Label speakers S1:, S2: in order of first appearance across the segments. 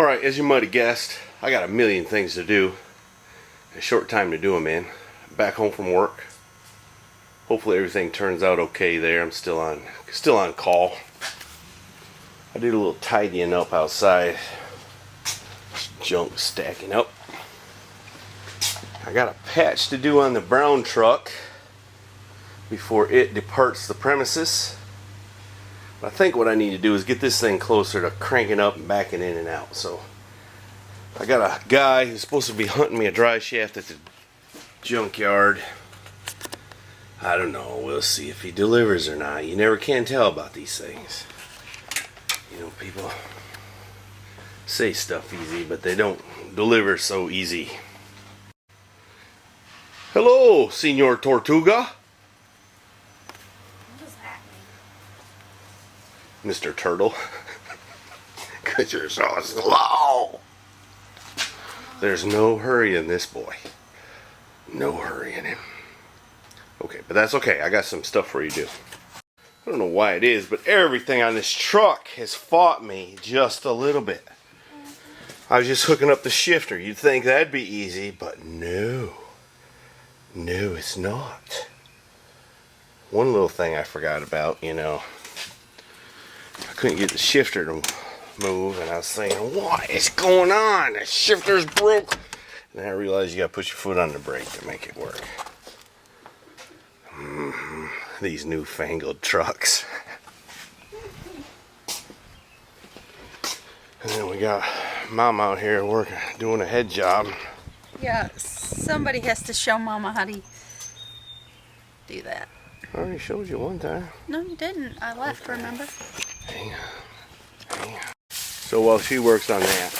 S1: Alright, as you might have guessed, I got a million things to do. A short time to do them in. Back home from work. Hopefully everything turns out okay there. I'm still on call. I did a little tidying up outside. Junk stacking up. I got a patch to do on the brown truck before it departs the premises. I think what I need to do is get this thing closer to cranking up and backing in and out. So I got a guy who's supposed to be hunting me a dry shaft at the junkyard. I don't know, we'll see if he delivers or not. You never can tell about these things. You know, people say stuff easy, but they don't deliver so easy. Hello, Senor Tortuga. Mr. Turtle. Because you're so slow. There's no hurry in this boy. No hurry in him. Okay, but that's okay. I got some stuff for you to do. I don't know why it is, but everything on this truck has fought me just a little bit. I was just hooking up the shifter. You'd think that'd be easy, but no. No, it's not. One little thing I forgot about, you know. I couldn't get the shifter to move, and I was thinking, what is going on? The shifter's broke. And then I realized you gotta put your foot on the brake to make it work. These newfangled trucks. And then we got Mom out here working, doing a head job.
S2: Yeah, somebody has to show Mama how to do that.
S1: I already showed you one time.
S2: No, you didn't. I left, okay. Remember?
S1: Hang on. Hang on. So while she works on that,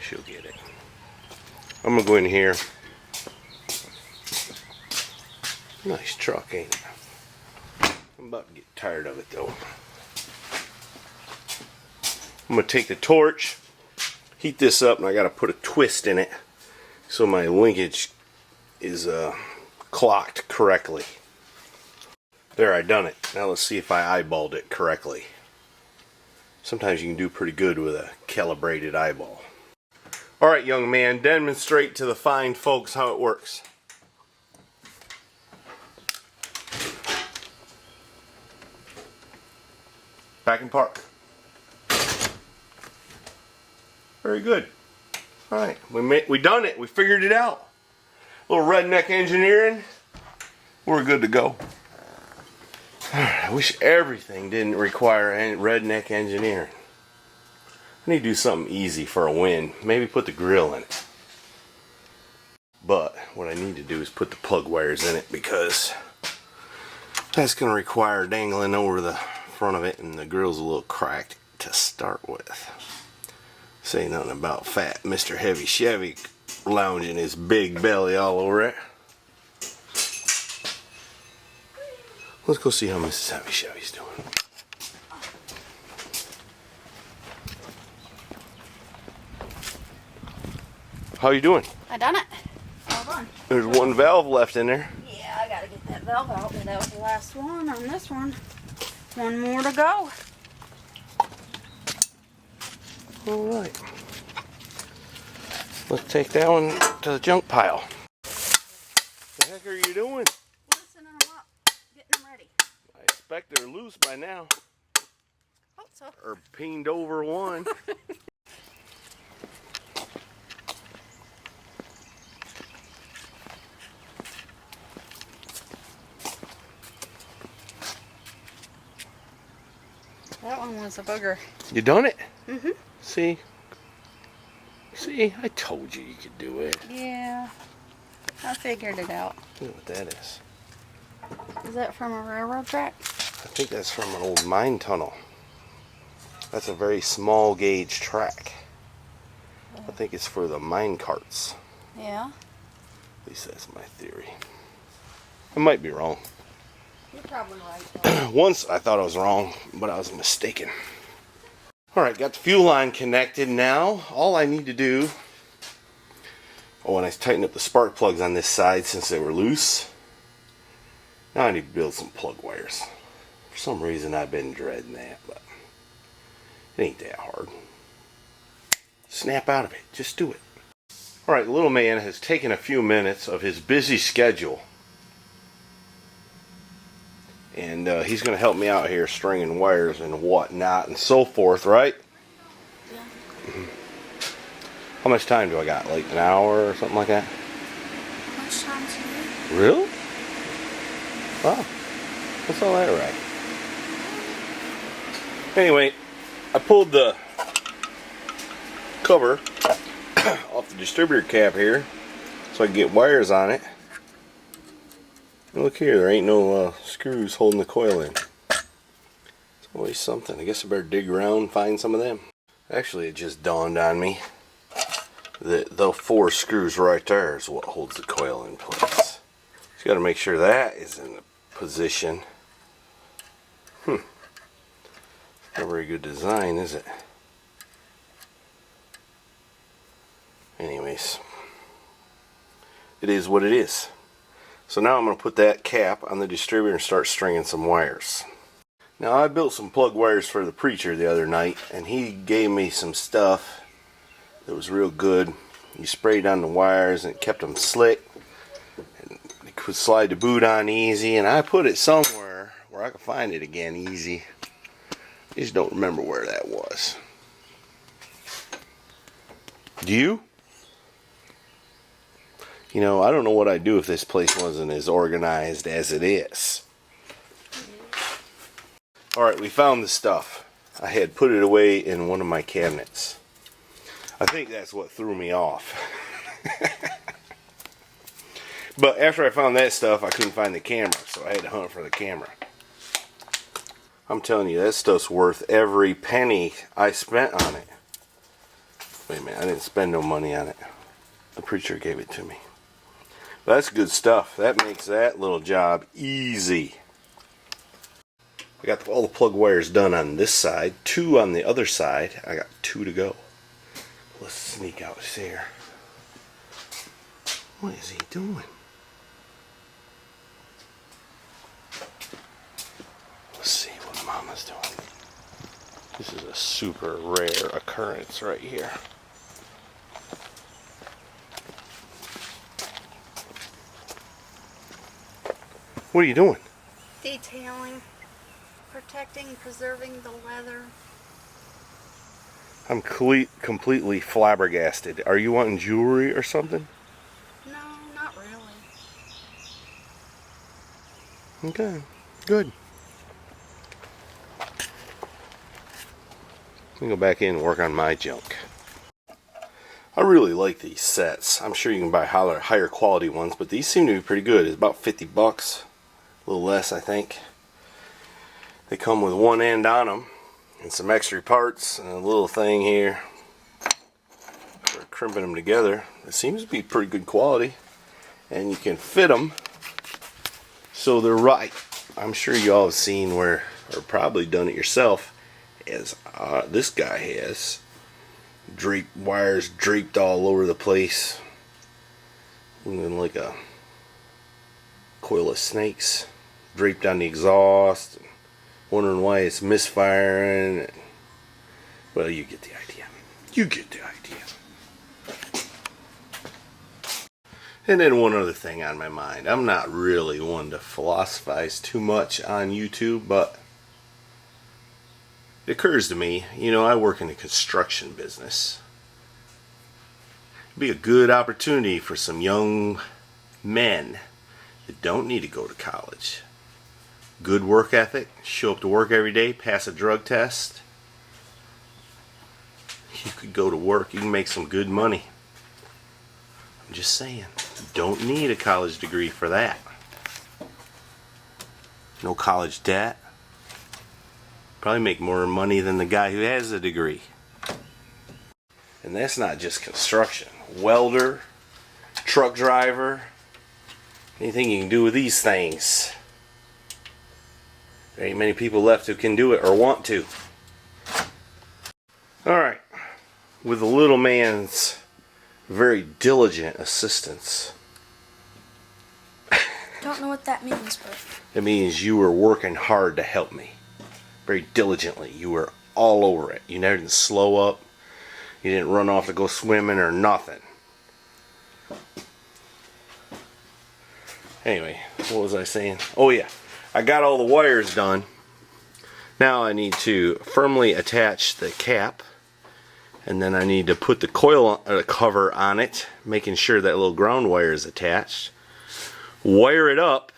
S1: she'll get it. I'm going to go in here. Nice truck, ain't it? I'm about to get tired of it, though. I'm going to take the torch, heat this up, and I got to put a twist in it so my linkage is clocked correctly. There, I done it. Now let's see if I eyeballed it correctly. Sometimes you can do pretty good with a calibrated eyeball. Alright, young man, demonstrate to the fine folks how it works. Back in park. Very good. Alright, we done it. We figured it out. A little redneck engineering. We're good to go. I wish everything didn't require redneck engineering. I need to do something easy for a win. Maybe put the grill in it. But what I need to do is put the plug wires in it, because that's going to require dangling over the front of it, and the grill's a little cracked to start with. Say nothing about fat Mr. Heavy Chevy lounging his big belly all over it. Let's go see how Mrs. Heavy Chevy's doing. How you doing?
S2: I done it. Hold on.
S1: There's one valve left in there.
S2: Yeah, I gotta get that valve out. That was the last one on this one. One more to go.
S1: Alright. Let's take that one to the junk pile. What the heck are you doing?
S2: Loosening them up. Getting them ready.
S1: I expect they're loose by now.
S2: Hope so.
S1: Or peened over one.
S2: That one was a booger.
S1: You done it?
S2: Mm-hmm.
S1: See? See? I told you you could do it.
S2: Yeah. I figured it out.
S1: Look what that is.
S2: Is that from a railroad track?
S1: I think that's from an old mine tunnel. That's a very small gauge track. I think it's for the mine carts.
S2: Yeah.
S1: At least that's my theory. I might be wrong.
S2: You're probably right.
S1: Once I thought I was wrong, but I was mistaken. Alright, got the fuel line connected now. All I need to do... Oh, and I tightened up the spark plugs on this side since they were loose. Now I need to build some plug wires For some reason I've been dreading that, but it ain't that hard. Snap out of it. Just do it. Alright, the little man has taken a few minutes of his busy schedule. And he's going to help me out here stringing wires and whatnot and so forth, right?
S2: Yeah.
S1: How much time do I got? Like an hour or something like that?
S2: How much time do you need?
S1: Really? Wow. That's all that right. Anyway, I pulled the cover off the distributor cap here so I can get wires on it. And look here, there ain't no screws holding the coil in. It's always something. I guess I better dig around and find some of them. Actually, it just dawned on me that the 4 screws right there is what holds the coil in place. You got to make sure that is in position. Not a very good design, is it? Anyways, it is what it is. So now I'm going to put that cap on the distributor and start stringing some wires. Now I built some plug wires for the preacher the other night, and he gave me some stuff that was real good. You sprayed on the wires and it kept them slick, and it could slide the boot on easy, and I put it somewhere where I could find it again easy. I just don't remember where that was. Do you? You know, I don't know what I'd do if this place wasn't as organized as it is. Alright, we found the stuff. I had put it away in one of my cabinets. I think that's what threw me off. But after I found that stuff, I couldn't find the camera, so I had to hunt for the camera. I'm telling you, that stuff's worth every penny I spent on it. Wait a minute, I didn't spend no money on it. The preacher gave it to me. That's good stuff. That makes that little job easy. I got all the plug wires done on this side, 2 on the other side. I got 2 to go. Let's sneak out here. What is he doing? Let's see what Mama's doing. This is a super rare occurrence right here. What are you doing?
S2: Detailing, protecting, preserving the leather.
S1: I'm completely flabbergasted. Are you wanting jewelry or something?
S2: No, not really.
S1: Okay, good. Let me go back in and work on my junk. I really like these sets. I'm sure you can buy higher quality ones, but these seem to be pretty good. It's about 50 bucks. A little less, I think. They come with one end on them and some extra parts and a little thing here for crimping them together. It seems to be pretty good quality, and you can fit them so they're right. I'm sure you all have seen where, or probably done it yourself, as this guy has. Wires draped all over the place, looking like a coil of snakes draped on the exhaust, wondering why it's misfiring. Well, you get the idea. You get the idea. And then one other thing on my mind. I'm not really one to philosophize too much on YouTube, but it occurs to me, you know, I work in the construction business. It'd be a good opportunity for some young men that don't need to go to college. Good work ethic, show up to work every day, pass a drug test. You could go to work, you can make some good money. I'm just saying, you don't need a college degree for that. No college debt. Probably make more money than the guy who has a degree. And that's not just construction. Welder, truck driver, anything you can do with these things. There ain't many people left who can do it or want to. Alright, with the little man's very diligent assistance,
S3: don't know what that means, but...
S1: It means you were working hard to help me. Very diligently. You were all over it. You never didn't slow up. You didn't run off to go swimming or nothing. Anyway, what was I saying? Oh yeah, I got all the wires done. Now I need to firmly attach the cap, and then I need to put the coil cover on it, making sure that little ground wire is attached. Wire it up,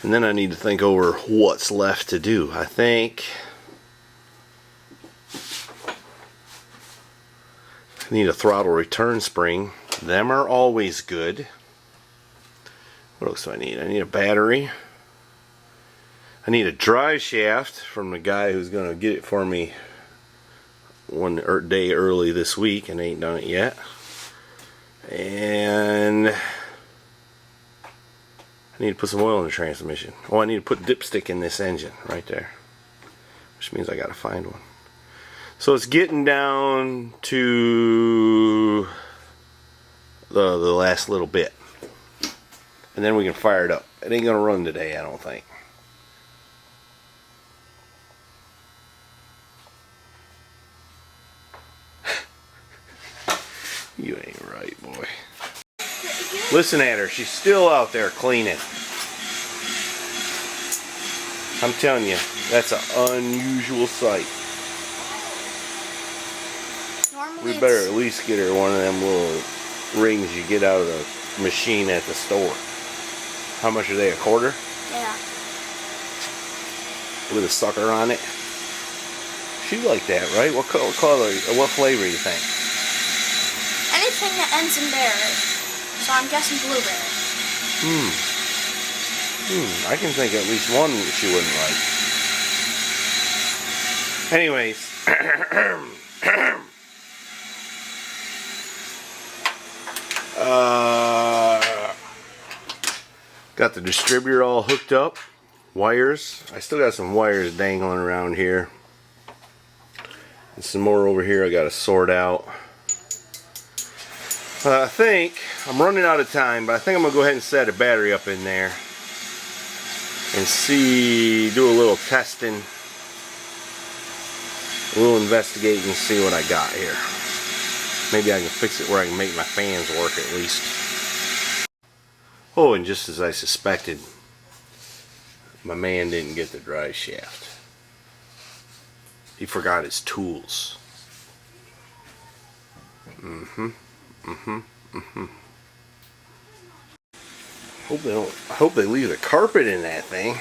S1: and then I need to think over what's left to do. I think I need a throttle return spring. Them are always good. What else do I need? I need a battery. I need a drive shaft from the guy who's going to get it for me one day early this week and ain't done it yet. And I need to put some oil in the transmission. Oh, I need to put dipstick in this engine right there, which means I got to find one. So it's getting down to the last little bit. And then we can fire it up. It ain't gonna run today, I don't think. You ain't right, boy. Listen at her. She's still out there cleaning. I'm telling you, that's an unusual sight.
S3: Normally
S1: We better at least get her one of them little rings you get out of the machine at the store. How much are they? $1/4?
S3: Yeah.
S1: With a sucker on it. She like that, right? What color? What flavor do you think?
S3: Anything that ends in berry. So I'm guessing blueberry.
S1: I can think of at least one that she wouldn't like. Anyways. Got the distributor all hooked up. Wires. I still got some wires dangling around here. And some more over here I got to sort out. I think I'm running out of time, but I think I'm going to go ahead and set a battery up in there. And do a little testing. A little investigating and see what I got here. Maybe I can fix it where I can make my fans work at least. Oh, and just as I suspected, my man didn't get the drive shaft. He forgot his tools. I hope they leave the carpet in that thing.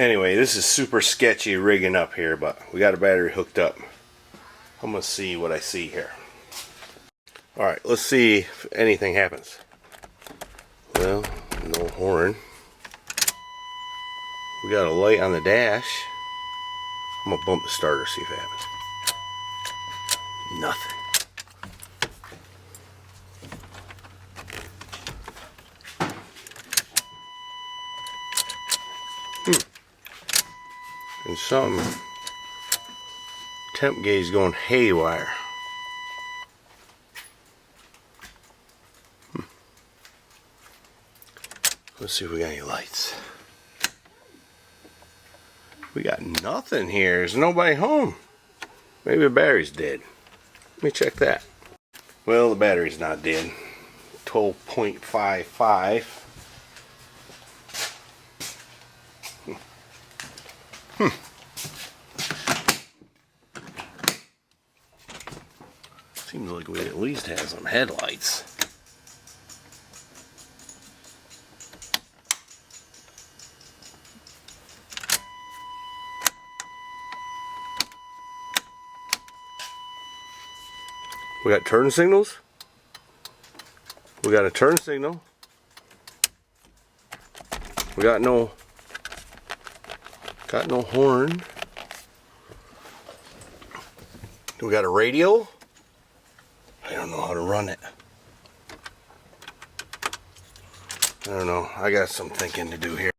S1: Anyway, this is super sketchy rigging up here, but we got a battery hooked up. I'm gonna see what I see here. Alright, let's see if anything happens. Well, no horn. We got a light on the dash. I'm gonna bump the starter, see if it happens. Nothing. And something. Temp gauge going haywire. Let's see if we got any lights. We got nothing here. There's nobody home. Maybe the battery's dead. Let me check that. Well, the battery's not dead. 12.55. Seems like we at least have some headlights. We got turn signals. We got a turn signal. We got no horn. We got a radio. I don't know how to run it. I don't know. I got some thinking to do here.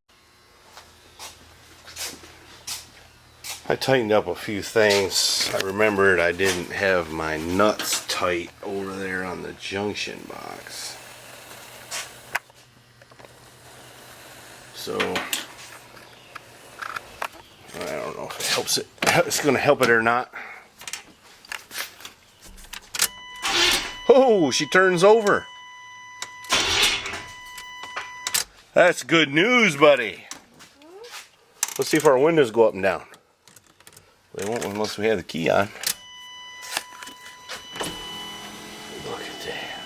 S1: I tightened up a few things. I remembered I didn't have my nuts tight over there on the junction box. So I don't know if it helps it. It's going to help it or not. Oh, she turns over. That's good news, buddy. Let's see if our windows go up and down. They won't unless we have the key on. Look at that.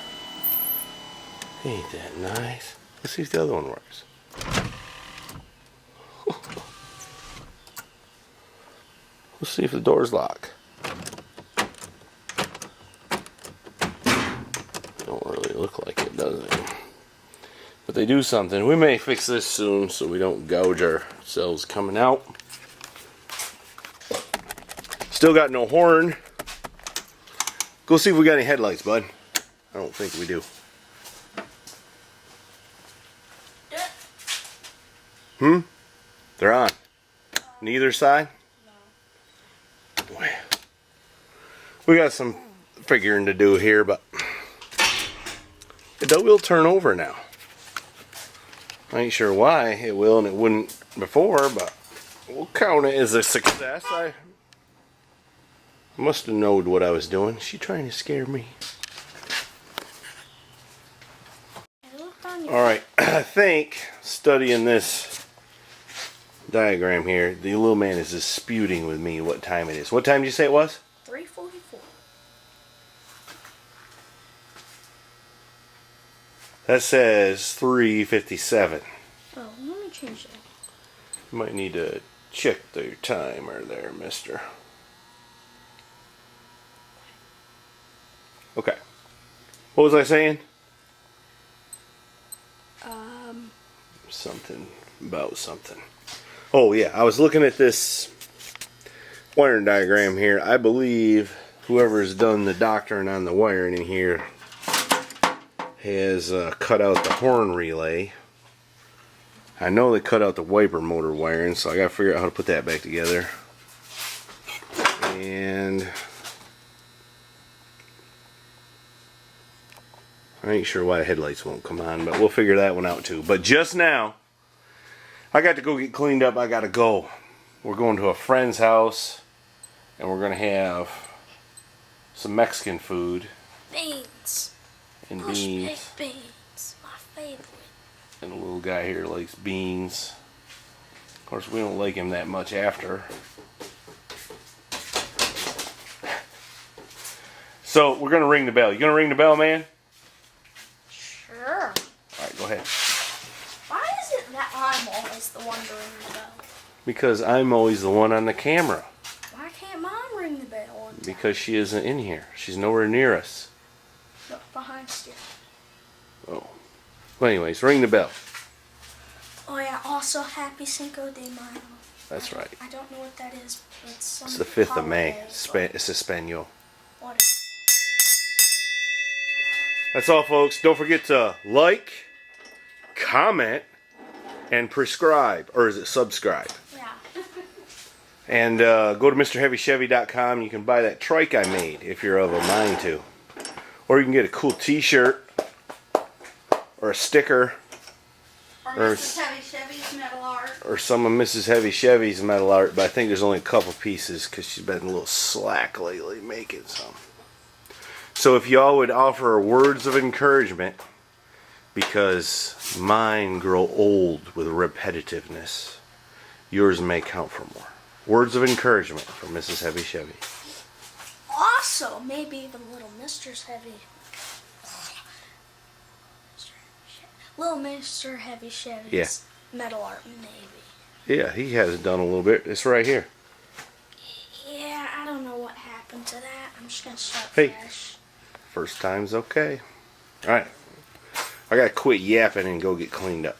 S1: Ain't that nice? Let's see if the other one works. Let's see if the doors lock. Don't really look like it, does it? But they do something. We may fix this soon so we don't gouge ourselves coming out. Still got no horn. Go see if we got any headlights, bud. I don't think we do. They're on. Neither side? No. We got some figuring to do here, but it will turn over now. I ain't sure why it will and it wouldn't before, but we'll count it as a success. I must have known what I was doing. Is she trying to scare me? Alright, I think studying this diagram here, the little man is disputing with me what time it is. What time did you say it was?
S3: 3:44.
S1: That says 3:57.
S3: Oh, let me change that.
S1: You might need to check the timer there, mister. Okay. What was I saying? Something about something. Oh yeah, I was looking at this wiring diagram here. I believe whoever's done the doctoring on the wiring in here has cut out the horn relay. I know they cut out the wiper motor wiring, so I gotta figure out how to put that back together. And I ain't sure why the headlights won't come on, but we'll figure that one out too. But just now, I got to go get cleaned up. I gotta go. We're going to a friend's house, and we're gonna have some Mexican food.
S3: Beans.
S1: And
S3: Bush
S1: beans.
S3: baked beans. My favorite.
S1: And the little guy here likes beans. Of course, we don't like him that much after. So, we're gonna ring the bell. You gonna ring the bell, man?
S3: Sure.
S1: Alright, go ahead.
S3: Why is it that I'm always the one to ring the bell?
S1: Because I'm always the one on the camera.
S3: Why can't Mom ring the bell one time?
S1: Because she isn't in here. She's nowhere near us.
S3: Look behind you.
S1: Oh. Well, anyways, ring the bell.
S3: Oh yeah, also happy Cinco de Mayo.
S1: That's right.
S3: I don't know what that is, but it's some
S1: It's the 5th of May.
S3: holiday,
S1: It's Espanol.
S3: but
S1: That's all, folks. Don't forget to like, comment, and prescribe. Or is it subscribe?
S3: yeah.
S1: And go to MrHeavyChevy.com. You can buy that trike I made if you're of a mind to. Or you can get a cool t-shirt or a sticker
S2: Or Mrs. Heavy Chevy's metal art.
S1: or some of Mrs. Heavy Chevy's metal art, but I think there's only a couple pieces because she's been a little slack lately making some. So if y'all would offer words of encouragement, because mine grow old with repetitiveness, yours may count for more. Words of encouragement from Mrs. Heavy Chevy.
S3: Also, maybe even Little Mr. Heavy. Little Mr. Heavy Chevy's metal art, maybe.
S1: Yeah, he has done a little bit. It's right here.
S3: Yeah, I don't know what happened to that. I'm just gonna start
S1: Hey.
S3: fresh.
S1: First time's okay. Alright. I gotta quit yapping and go get cleaned up.